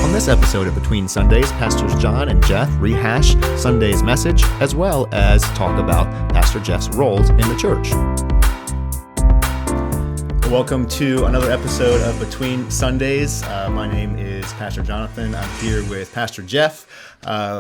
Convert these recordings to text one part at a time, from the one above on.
On this episode of Between Sundays, Pastors John and Jeff rehash Sunday's message as well as talk about Pastor Jeff's roles in the church. Welcome to another episode of Between Sundays. My name is Pastor Jonathan. I'm here with Pastor Jeff.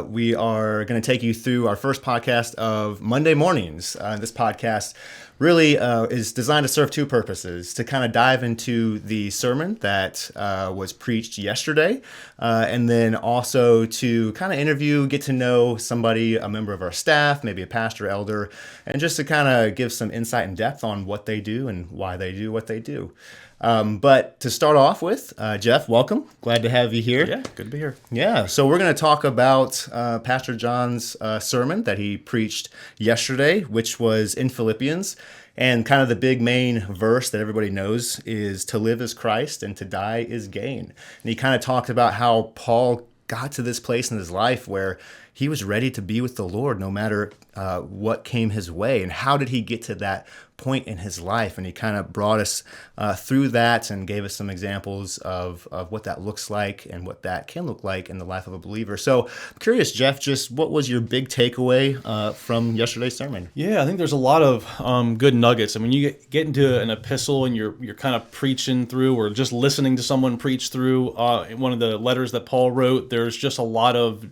We are going to take you through our first podcast of Monday mornings. This podcast really is designed to serve two purposes: to kind of dive into the sermon that was preached yesterday, and then also to kind of interview, get to know somebody, a member of our staff, maybe a pastor, elder, and just to kind of give some insight and depth on what they do and why they do what they do. But to start off with, Jeff, welcome. Glad to have you here. Yeah, good to be here. Yeah, so we're going to talk about Pastor John's sermon that he preached yesterday, which was in Philippians. And kind of the big main verse that everybody knows is to live is Christ and to die is gain. And he kind of talked about how Paul got to this place in his life where he was ready to be with the Lord no matter what came his way. And how did he get to that point in his life? And he kind of brought us through that and gave us some examples of what that looks like and what that can look like in the life of a believer. So I'm curious, Jeff, just what was your big takeaway from yesterday's sermon? Yeah, I think there's a lot of good nuggets. I mean, you get into an epistle and you're kind of preaching through or just listening to someone preach through one of the letters that Paul wrote. There's just a lot of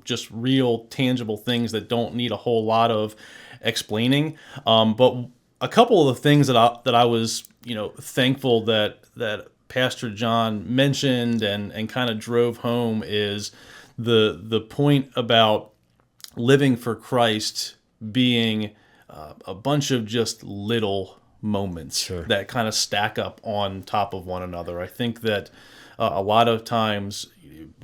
just real tangible things that don't need a whole lot of explaining. But a couple of the things that I was, thankful that Pastor John mentioned and kind of drove home is the point about living for Christ being a bunch of just little moments that kind of stack up on top of one another. I think that a lot of times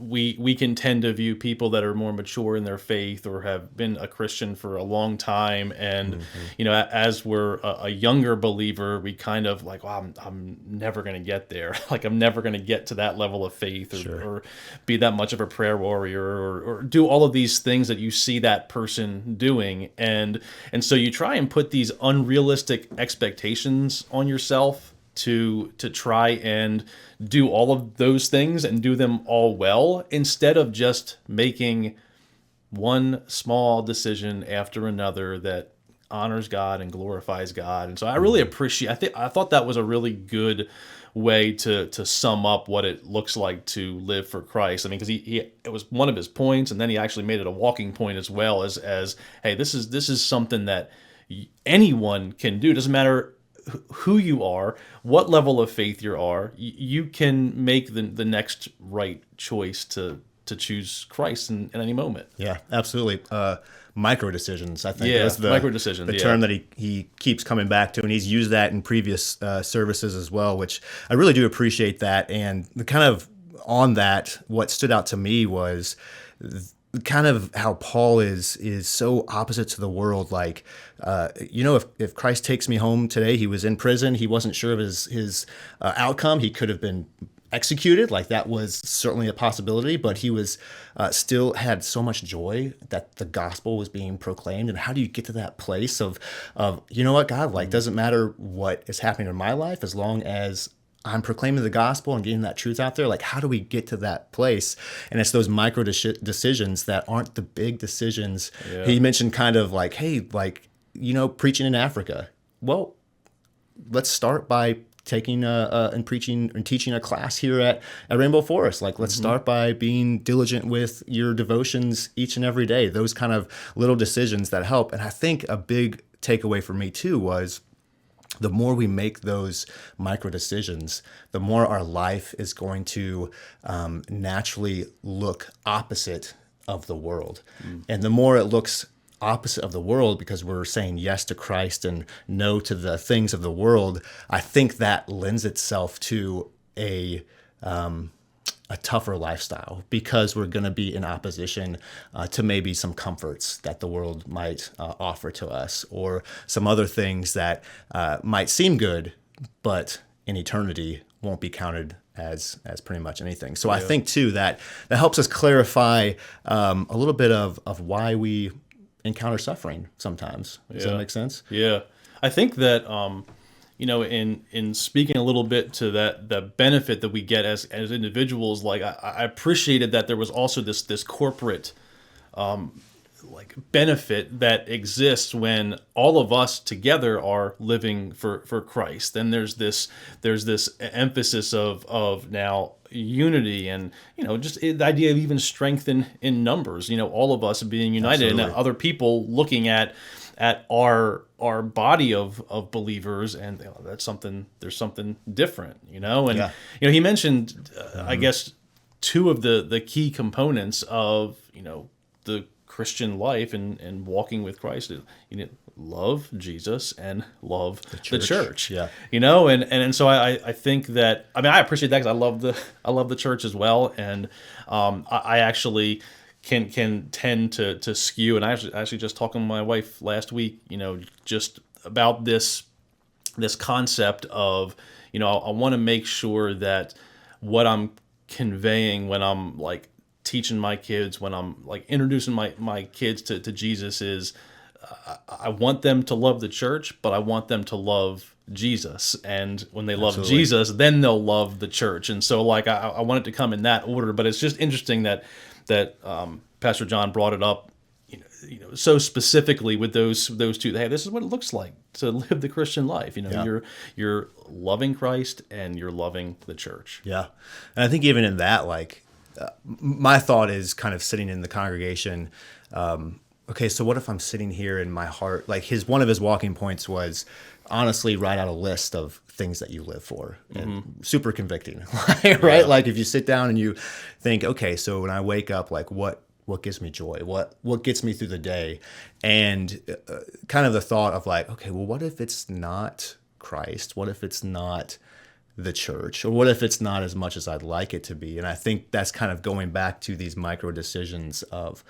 we can tend to view people that are more mature in their faith or have been a Christian for a long time, and as we're a younger believer, we kind of like, well, I'm never going to get there. Like, I'm never going to get to that level of faith or be that much of a prayer warrior or do all of these things that you see that person doing, and so you try and put these unrealistic expectations on yourself to try and do all of those things and do them all well, instead of just making one small decision after another that honors God and glorifies God. And so I really I thought that was a really good way to sum up what it looks like to live for Christ. I mean, because it was one of his points, and then he actually made it a walking point as well as hey, this is something that anyone can do. It doesn't matter who you are, what level of faith you are, you can make the next right choice to choose Christ in any moment. Yeah, absolutely. Micro decisions, I think. Yeah, micro decisions. The term that he keeps coming back to, and he's used that in previous services as well, which I really do appreciate that. And the kind of on that, what stood out to me was kind of how Paul is so opposite to the world. Like, if Christ takes me home today, he was in prison. He wasn't sure of his outcome. He could have been executed. Like, that was certainly a possibility, but he was still had so much joy that the gospel was being proclaimed. And how do you get to that place of you know what, God, like, doesn't matter what is happening in my life as long as I'm proclaiming the gospel and getting that truth out there. Like, how do we get to that place? And it's those micro decisions that aren't the big decisions. Yeah. He mentioned kind of like, hey, like, preaching in Africa. Well, let's start by taking and preaching and teaching a class here at Rainbow Forest. Like, let's start by being diligent with your devotions each and every day. Those kind of little decisions that help. And I think a big takeaway for me too was, the more we make those micro decisions, the more our life is going to naturally look opposite of the world. And the more it looks opposite of the world because we're saying yes to Christ and no to the things of the world, I think that lends itself to a tougher lifestyle, because we're going to be in opposition to maybe some comforts that the world might offer to us, or some other things that might seem good, but in eternity won't be counted as pretty much anything. So I think too that helps us clarify a little bit of why we encounter suffering sometimes. Does that make sense? Yeah. I think that in speaking a little bit to the benefit that we get as individuals, like I appreciated that there was also this corporate like benefit that exists when all of us together are living for Christ. Then there's this emphasis of now unity, and just the idea of even strength in numbers. All of us being united, and Absolutely. other people looking at our body of believers, and that's something. There's something different, and Yeah. he mentioned, I guess, two of the key components of the Christian life and walking with Christ. Love Jesus and love the church. Yeah. And so I think that, I appreciate that, because I love the church as well, and I actually can tend to skew. And I actually just talking to my wife last week, just about this concept of, I want to make sure that what I'm conveying when I'm like teaching my kids, when I'm like introducing my kids to Jesus, is I want them to love the church, but I want them to love Jesus. And when they love Absolutely. Jesus, then they'll love the church. And so, like, I want it to come in that order. But it's just interesting that Pastor John brought it up, so specifically with those two. Hey, this is what it looks like to live the Christian life. Yeah. You're loving Christ and you're loving the church. Yeah. And I think even in that, like, my thought is kind of sitting in the congregation. Okay, so what if I'm sitting here in my heart? Like one of his walking points was honestly write out a list of things that you live for, and super convicting, right? Yeah. Like if you sit down and you think, okay, so when I wake up, like what gives me joy? What gets me through the day? And kind of the thought of like, okay, well, what if it's not Christ? What if it's not the church, or what if it's not as much as I'd like it to be? And I think that's kind of going back to these micro decisions of,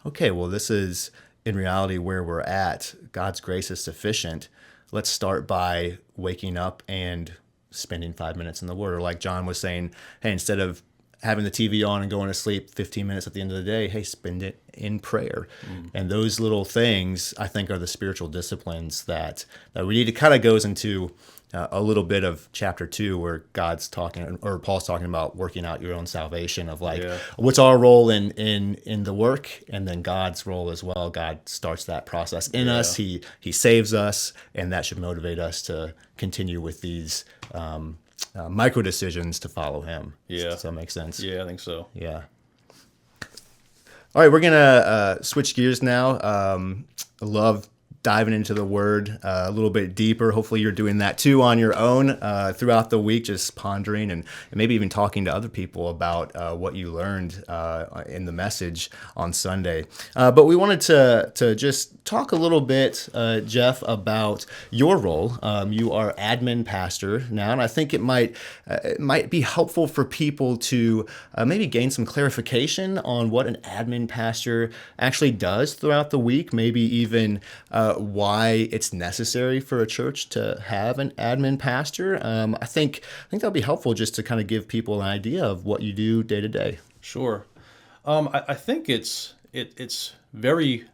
okay, well, this is in reality where we're at. God's grace is sufficient. Let's start by waking up and spending 5 minutes in the Word. Or like John was saying, hey, instead of having the TV on and going to sleep 15 minutes at the end of the day, hey, spend it in prayer. And those little things, I think, are the spiritual disciplines that we need. It kind of goes into a little bit of chapter 2 where God's talking, or Paul's talking about working out your own salvation, of like, what's our role in the work, and then God's role as well. God starts that process in us. He saves us, and that should motivate us to continue with these micro decisions to follow him. Yeah. Does that make sense? Yeah, I think so. Yeah. All right, we're gonna switch gears now. I love diving into the Word a little bit deeper. Hopefully you're doing that too on your own throughout the week, just pondering and maybe even talking to other people about what you learned in the message on Sunday. But we wanted to just talk a little bit, Jeff, about your role. You are admin pastor now, and I think it might be helpful for people to maybe gain some clarification on what an admin pastor actually does throughout the week, maybe even why it's necessary for a church to have an admin pastor. I think that'll be helpful just to kind of give people an idea of what you do day to day. Sure. I think it's very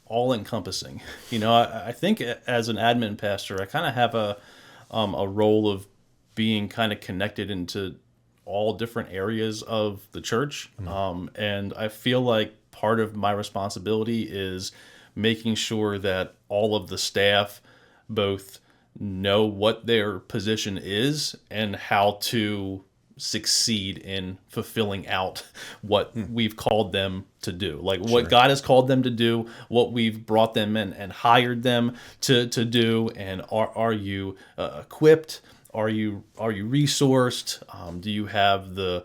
all encompassing. I think as an admin pastor, I kind of have a role of being kind of connected into all different areas of the church. And I feel like part of my responsibility is making sure that all of the staff both know what their position is and how to succeed in fulfilling out what we've called them to do, like what God has called them to do, what we've brought them in and hired them to do. And are you equipped? Are you resourced? Do you have the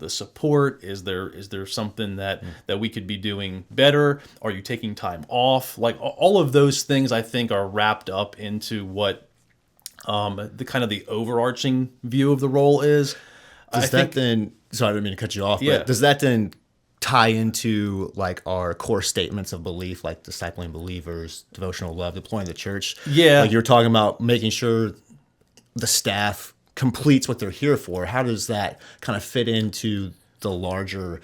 support? Is there something that we could be doing better? Are you taking time off? Like all of those things, I think, are wrapped up into what the kind of the overarching view of the role is. Then, sorry, I didn't mean to cut you off, Yeah. but does that then tie into like our core statements of belief, like discipling believers, devotional love, deploying the church? Yeah. Like you're talking about making sure the staff completes what they're here for. How does that kind of fit into the larger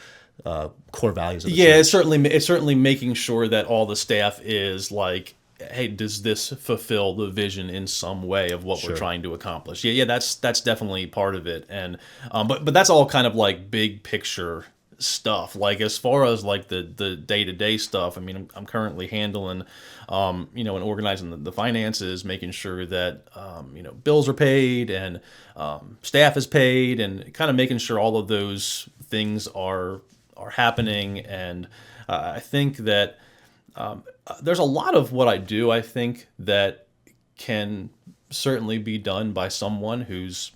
core values of the church? It's certainly making sure that all the staff is like hey, does this fulfill the vision in some way of what we're Sure. trying to accomplish? Yeah, that's definitely part of it. And but that's all kind of like big picture stuff. Like as far as like the day-to-day stuff, I mean, I'm currently handling and organizing the finances, making sure that bills are paid and staff is paid, and kind of making sure all of those things are happening. And I think that there's a lot of what I do, I think, that can certainly be done by someone who's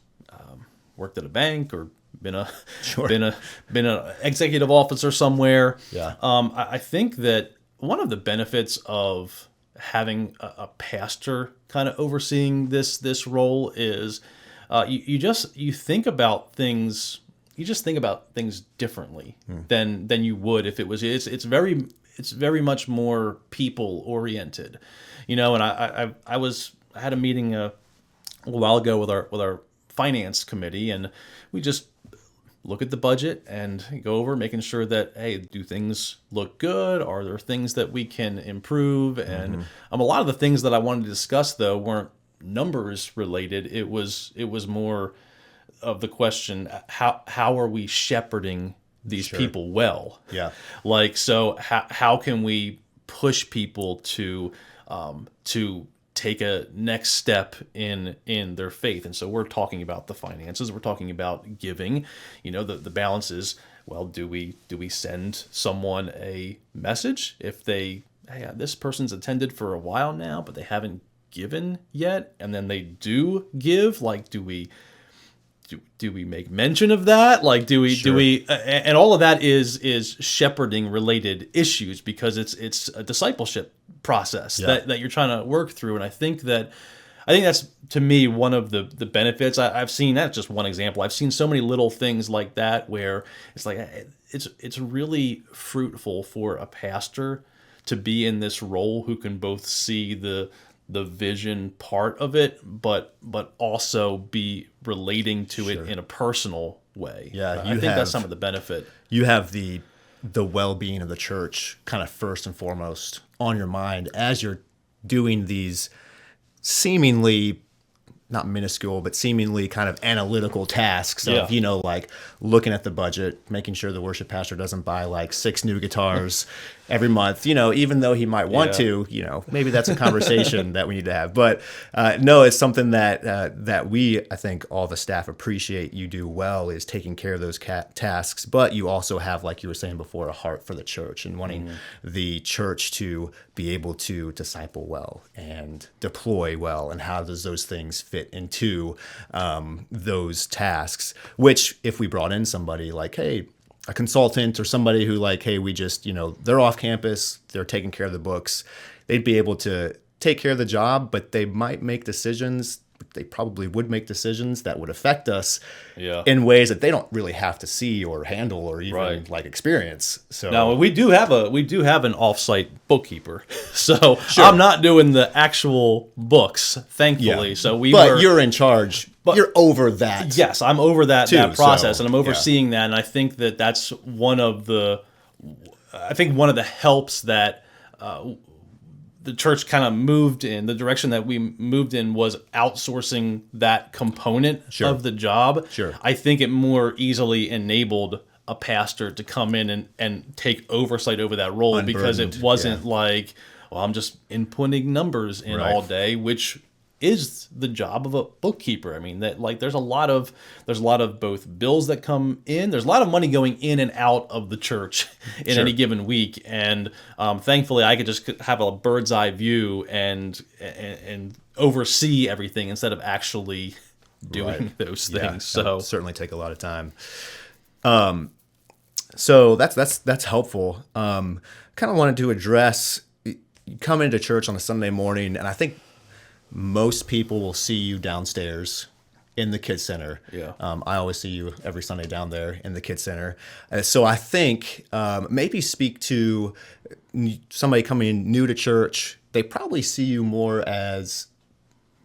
worked at a bank or been a Sure. been an executive officer somewhere. Yeah. I think that one of the benefits of having a pastor kind of overseeing this role is you think about things. You just think about things differently than you would if it was. It's very much more people oriented, And I had a meeting a while ago with our finance committee, and we just look at the budget and go over making sure that, hey, do things look good? Are there things that we can improve? And a lot of the things that I wanted to discuss though weren't numbers related. It was more of the question, how are we shepherding these people well? Yeah. Like, so how can we push people to take a next step in their faith? And so we're talking about the finances, we're talking about giving, the balance is, well, do we send someone a message if hey, this person's attended for a while now, but they haven't given yet, and then they do give, like, do we make mention of that? Like, do we, and all of that is shepherding related issues, because it's a discipleship process that you're trying to work through. And I think that's, to me, one of the benefits. I've seen, that's just one example. I've seen so many little things like that where it's like, it's really fruitful for a pastor to be in this role who can both see the vision part of it, but also be relating to it in a personal way. Yeah, I think that's some of the benefit. You have the well-being of the church kind of first and foremost on your mind as you're doing these seemingly not minuscule, but seemingly kind of analytical tasks of, like looking at the budget, making sure the worship pastor doesn't buy like 6 new guitars every month, even though he might want to, maybe that's a conversation that we need to have. But no, it's something that we, I think all the staff appreciate you do well, is taking care of those tasks. But you also have, like you were saying before, a heart for the church and wanting the church to be able to disciple well and deploy well. And how does those things fit into those tasks? Which, if we brought in somebody like, hey, a consultant or somebody who like, hey, we just, they're off campus, they're taking care of the books, they'd be able to take care of the job, but they might make decisions. They probably would make decisions that would affect us in ways that they don't really have to see or handle or even like experience. So now we do have an offsite bookkeeper, so I'm not doing the actual books, thankfully. So you're in charge. You're over that. Yes, I'm over that process, and I'm overseeing that. And I think that's one of the helps that the church kind of moved in. The direction that we moved in was outsourcing that component of the job. I think it more easily enabled a pastor to come in and take oversight over that role, because it wasn't like, well, I'm just inputting numbers in all day, which is the job of a bookkeeper. I mean, that, like, there's a lot of both bills that come in. There's a lot of money going in and out of the church in any given week, and thankfully, I could just have a bird's eye view and oversee everything instead of actually doing those things. Yeah, so certainly take a lot of time. So that's helpful. Kind of wanted to address, you come into church on a Sunday morning, and I think most people will see you downstairs in the kids center. I always see you every Sunday down there in the kids center. So I think maybe speak to somebody coming in new to church. They probably see you more as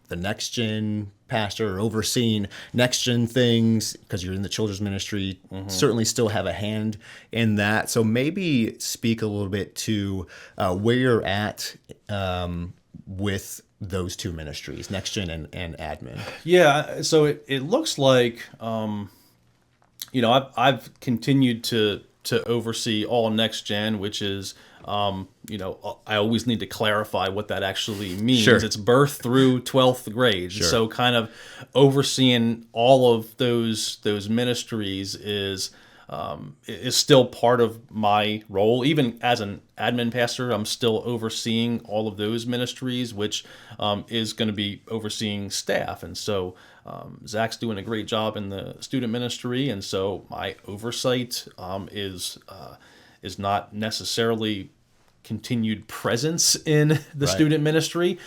the NextGen pastor or overseeing NextGen things, because you're in the children's ministry, certainly still have a hand in that. So maybe speak a little bit to where you're at with those two ministries, NextGen and admin? Yeah, so it looks like I've continued to oversee all NextGen, which is I always need to clarify what that actually means. Sure. It's birth through 12th grade. Sure. So kind of overseeing all of those ministries is still part of my role. Even as an admin pastor, I'm still overseeing all of those ministries, which is going to be overseeing staff. And so Zach's doing a great job in the student ministry, and so my oversight is not necessarily continued presence in the Right. student ministry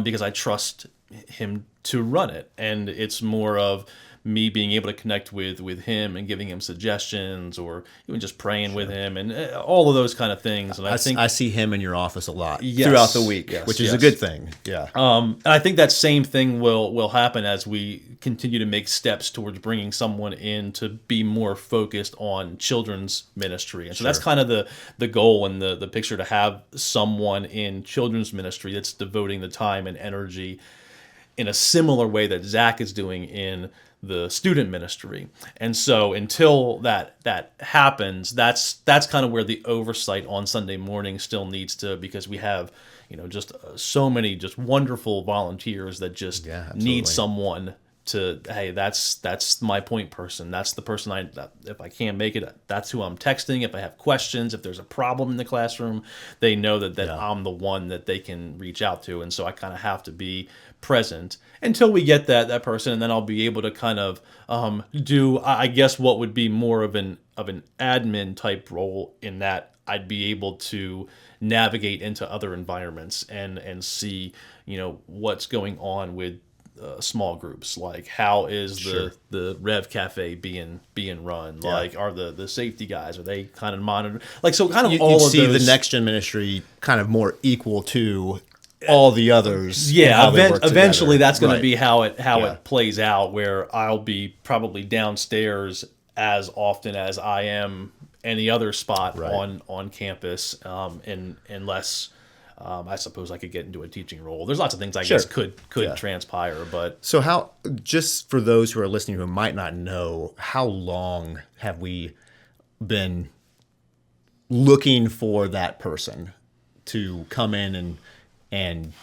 because I trust him to run it, and it's more of me being able to connect with him and giving him suggestions, or even just praying with him, and all of those kind of things. And I think I see him in your office a lot Yes, throughout the week, yes, which is a yes. good thing. Yeah. and I think that same thing will happen as we continue to make steps towards bringing someone in to be more focused on children's ministry. And so that's kind of the goal and the picture, to have someone in children's ministry that's devoting the time and energy in a similar way that Zach is doing in the student ministry. And so until that happens, that's kind of where the oversight on Sunday morning still needs to, because we have just so many just wonderful volunteers that just need someone to, hey, that's my point person. That's the person if I can't make it, that's who I'm texting. If I have questions, if there's a problem in the classroom, they know that I'm the one that they can reach out to. And so I kind of have to be present until we get that person, and then I'll be able to kind of do, I guess, what would be more of an admin type role, in that I'd be able to navigate into other environments and see what's going on with small groups, like how is the Rev Cafe being run, like are the safety guys, are they kind of monitored, like, so kind of You all of see those. the NextGen ministry kind of more equal to all the others. and Yeah, how they work eventually together. that's going Right. to be how it Yeah. plays out, where I'll be probably downstairs as often as I am any other spot Right. on campus, and unless I suppose I could get into a teaching role. There's lots of things I guess could transpire, but So how, just for those who are listening who might not know, how long have we been looking for that person to come in and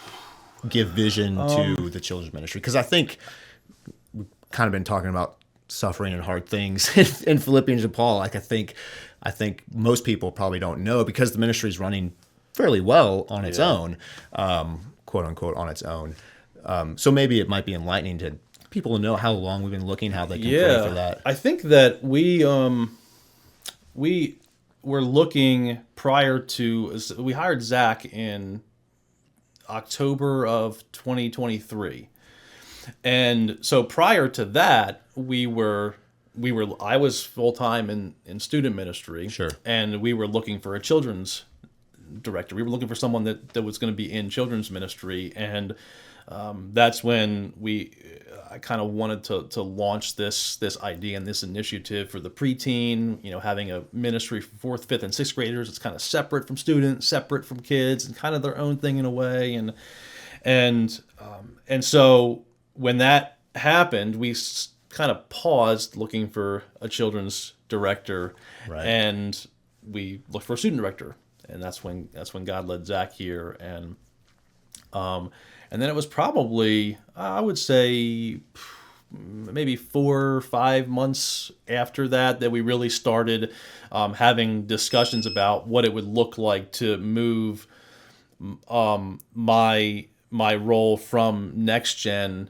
give vision to the children's ministry? Because I think we've kind of been talking about suffering and hard things in Philippians and Paul. Like I think most people probably don't know, because the ministry is running fairly well on its own, quote unquote, on its own. So maybe it might be enlightening to people to know how long we've been looking, how they can pray for that. I think that we were looking prior to, we hired Zach in October of 2023. And so prior to that, I was full-time in student ministry. Sure. And we were looking for a children's director. We were looking for someone that was going to be in children's ministry. And that's when I kind of wanted to launch this idea and this initiative for the preteen, having a ministry for 4th, 5th, and 6th graders. It's kind of separate from students, separate from kids, and kind of their own thing in a way. And so when that happened, we kind of paused looking for a children's director, Right. and we looked for a student director. And that's when God led Zach here. And then it was probably, I would say, maybe 4 or 5 months after that we really started having discussions about what it would look like to move my role from NextGen,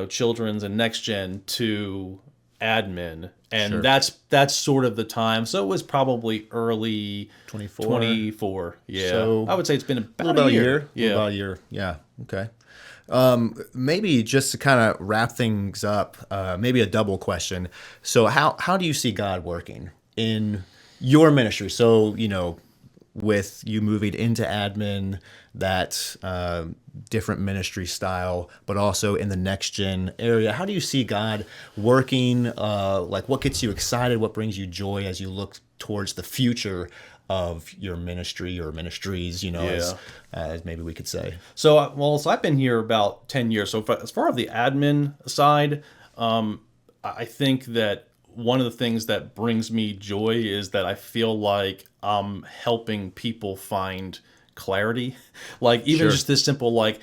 children's and NextGen, to admin. And that's sort of the time. So it was probably early 24. Yeah. So I would say it's been about a a year. Yeah. About a year. Yeah. Okay. Maybe just to kind of wrap things up, maybe a double question. So how do you see God working in your ministry? So, with you moving into admin, that different ministry style, but also in the next gen area? How do you see God working? Like, what gets you excited? What brings you joy as you look towards the future of your ministry or ministries, Yeah. as maybe we could say? So I've been here about 10 years. So as far as the admin side, I think that one of the things that brings me joy is that I feel like I'm helping people find clarity. Like even Sure. just this simple, like,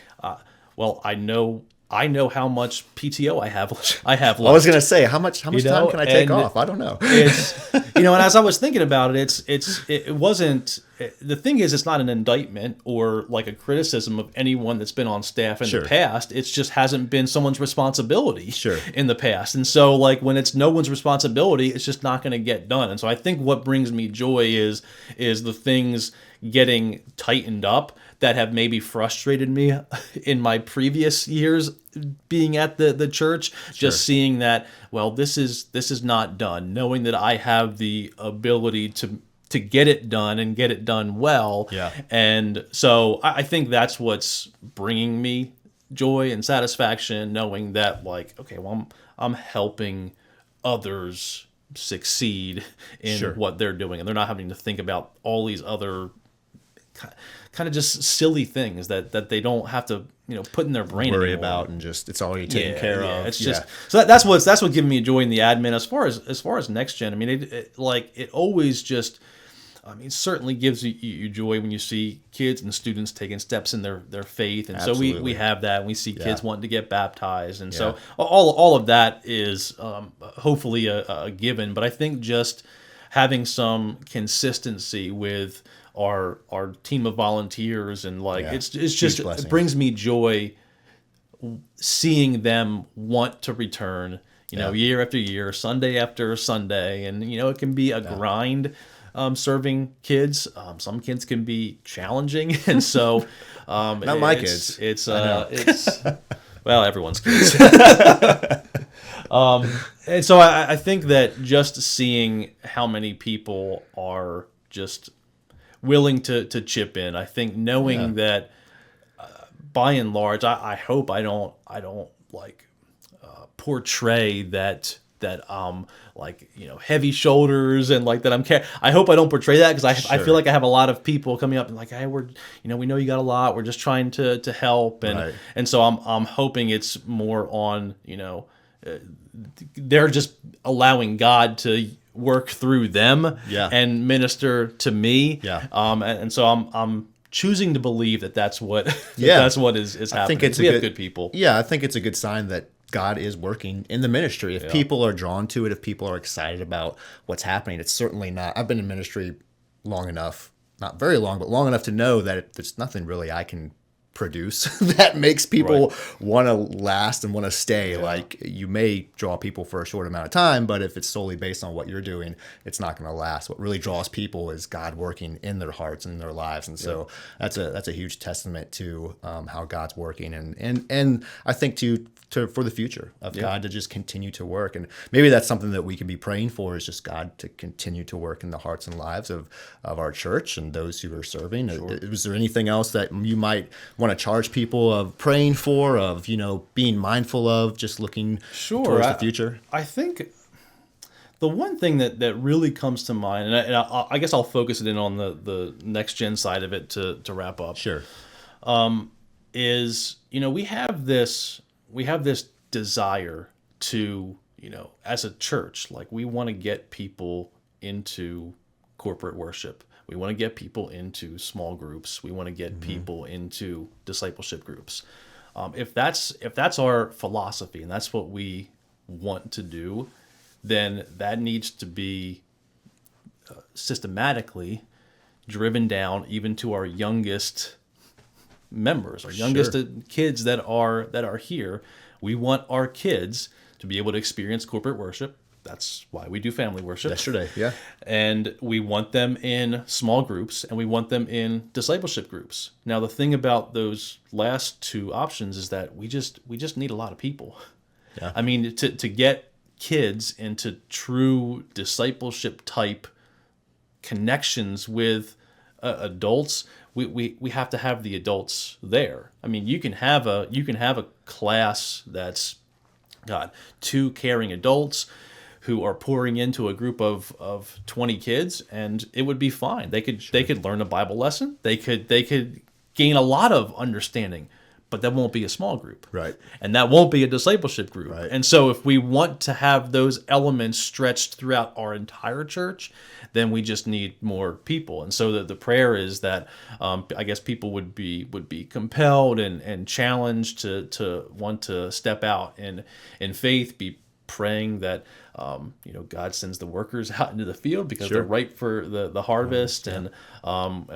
well, I know how much PTO I have. I have I was left. gonna say, how much time can I take And off? I don't know. it's and as I was thinking about it, it wasn't. The thing is, it's not an indictment or like a criticism of anyone that's been on staff in Sure. the past. It's just hasn't been someone's responsibility Sure. in the past. And so like when it's no one's responsibility, it's just not going to get done. And so I think what brings me joy is the things getting tightened up that have maybe frustrated me in my previous years being at the church. Just seeing that, well, this is not done, knowing that I have the ability to get it done and get it done well. Yeah. And so I think that's what's bringing me joy and satisfaction, knowing that, like, okay, well, I'm helping others succeed in Sure. what they're doing, and they're not having to think about all these other kind of just silly things that they don't have to put in their brain Worry anymore. about, and just it's already taken care of. It's just so that's what's giving me joy in the admin. As far as next gen, I mean, it always just, I mean, it certainly gives you joy when you see kids and students taking steps in their faith, and so we Absolutely. have that. And we see kids Yeah. wanting to get baptized, and so Yeah. all of that is hopefully a given. But I think just having some consistency with our team of volunteers, and like Yeah. it's Huge just blessing. it brings me joy seeing them want to return, Yeah. year after year, Sunday after Sunday. And, it can be a grind serving kids. Some kids can be challenging. And so, Not my kids. It's, well, everyone's kids. And so I think that just seeing how many people are just willing to chip in, I think knowing that, by and large, I hope I don't like portray that like heavy shoulders and like that I hope I don't portray that, because I feel like I have a lot of people coming up and like, hey, we're we know you got a lot, we're just trying to help, and Right. and so I'm hoping it's more on they're just allowing God to work through them Yeah. and minister to me. Yeah. And so I'm choosing to believe that that's what Yeah. that's what is happening. I think it's we a have good people. Yeah, I think it's a good sign that God is working in the ministry. If people are drawn to it, if people are excited about what's happening, it's certainly not. I've been in ministry long enough, not very long, but long enough to know that there's nothing really I can produce that makes people want to last and want to stay. Like, you may draw people for a short amount of time, but if it's solely based on what you're doing, it's not going to last. What really draws people is God working in their hearts and in their lives, and so that's a huge testament to how God's working, and I think to for the future of God to just continue to work. And maybe that's something that we can be praying for, is just God to continue to work in the hearts and lives of our church and those who are serving. Is there anything else that you might want to charge people of praying for, of being mindful of, just looking towards the future? I think the one thing that really comes to mind, and I guess I'll focus it in on the next gen side of it to wrap up. Sure. Is we have this desire to, as a church, like, we want to get people into corporate worship. We want to get people into small groups. We want to get people into discipleship groups. If that's our philosophy and that's what we want to do, then that needs to be systematically driven down even to our youngest members, our youngest kids that are here. We want our kids to be able to experience corporate worship. That's why we do family worship. Yesterday, yeah. And we want them in small groups, and we want them in discipleship groups. Now, the thing about those last two options is that we just need a lot of people. Yeah. I mean, to get kids into true discipleship type connections with adults, we have to have the adults there. I mean, you can have a class that's got 2 caring adults who are pouring into a group of 20 kids, and it would be fine. They could learn a Bible lesson. They could gain a lot of understanding, but that won't be a small group. Right. And that won't be a discipleship group. Right. And so if we want to have those elements stretched throughout our entire church, then we just need more people. And so the prayer is that I guess people would be compelled and challenged to want to step out in faith, be praying that God sends the workers out into the field because they're ripe for the harvest, and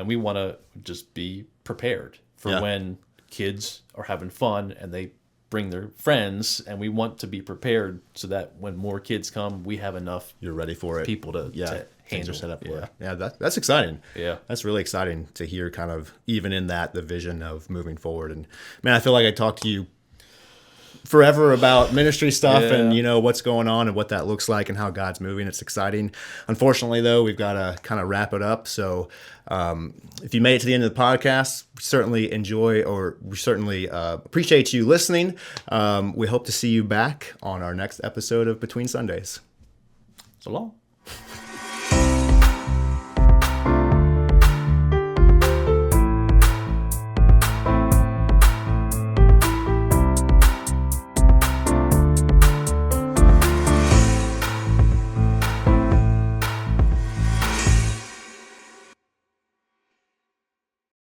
we want to just be prepared for when kids are having fun and they bring their friends, and we want to be prepared so that when more kids come, we have enough. You're ready for it. People to Things handle. are set up for it. Yeah, that's exciting. Yeah. That's really exciting to hear, kind of even in that, the vision of moving forward. And man, I feel like I talked to you forever about ministry stuff and what's going on and what that looks like and how God's moving. It's exciting. Unfortunately, though, we've got to kind of wrap it up. So if you made it to the end of the podcast, we certainly appreciate you listening. We hope to see you back on our next episode of Between Sundays. So long.